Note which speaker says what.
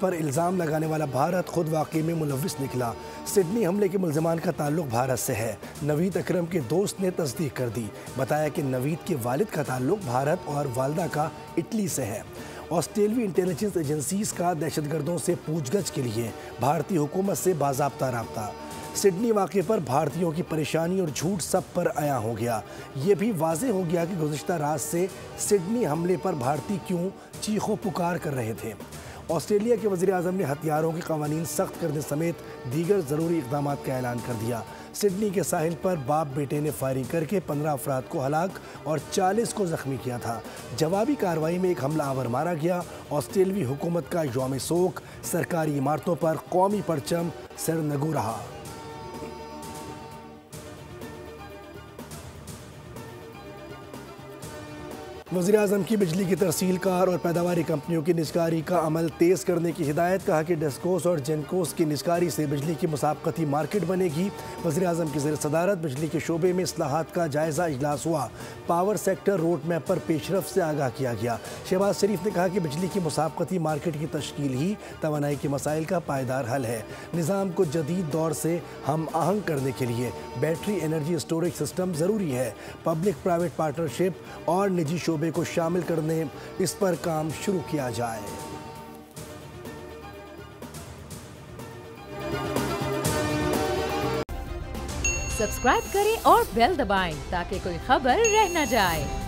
Speaker 1: पर इल्ज़ाम लगाने वाला भारत खुद वाकई में मुलविस निकला। सिडनी हमले के मुल्ज़मान का ताल्लुक भारत से है। नवीद अकरम के दोस्त ने तस्दीक कर दी। बताया कि नवीद के वालिद का ताल्लुक भारत और वालदा का इटली से है। ऑस्ट्रेलियाई इंटेलिजेंस एजेंसीज का दहशतगर्दों से पूछगछ के लिए भारतीय हुकूमत से बाज़ाब्ता राब्ता। सिडनी वाक़े पर भारतीयों की परेशानी और झूठ सब पर आया हो गया। ये भी वाज़ेह हो गया कि गुज़िश्ता रात से सिडनी हमले पर भारतीय क्यों चीखों पुकार कर रहे थे। ऑस्ट्रेलिया के वज़ीर आज़म ने हथियारों के क़वानीन सख्त करने समेत दीगर ज़रूरी इक़दाम का ऐलान कर दिया। सिडनी के साहिल पर बाप बेटे ने फायरिंग करके 15 अफराद को हलाक और 40 को ज़ख्मी किया था। जवाबी कार्रवाई में एक हमला आवर मारा गया। ऑस्ट्रेलियाई हुकूमत का यौम सोग, सरकारी इमारतों पर कौमी परचम सरनगू रहा। वज़ीर आज़म की बिजली की तरसील कार और पैदावारी कंपनियों की निजकारी का अमल तेज़ करने की हिदायत। कहा कि डेस्कोस और जेनकोस की निजकारी से बिजली की मुसाबकती मार्केट बनेगी। वज़ीर आज़म की ज़ेर सदारत बिजली के शोबे में इस्लाहात का जायज़ा इजलास हुआ। पावर सेक्टर रोड मैप पर पेशरफ से आगाह किया गया। शहबाज शरीफ ने कहा कि बिजली की मुसाबकती मार्केट की तश्कील ही तवानाई के मसाइल का पायदार हल है। निज़ाम को जदीद दौर से हम आहंग करने के लिए बैटरी एनर्जी स्टोरेज सिस्टम ज़रूरी है। पब्लिक प्राइवेट पार्टनरशिप और निजी शोबे को शामिल करने इस पर काम शुरू किया जाए।
Speaker 2: सब्सक्राइब करें और बेल दबाएं ताकि कोई खबर रह न जाए।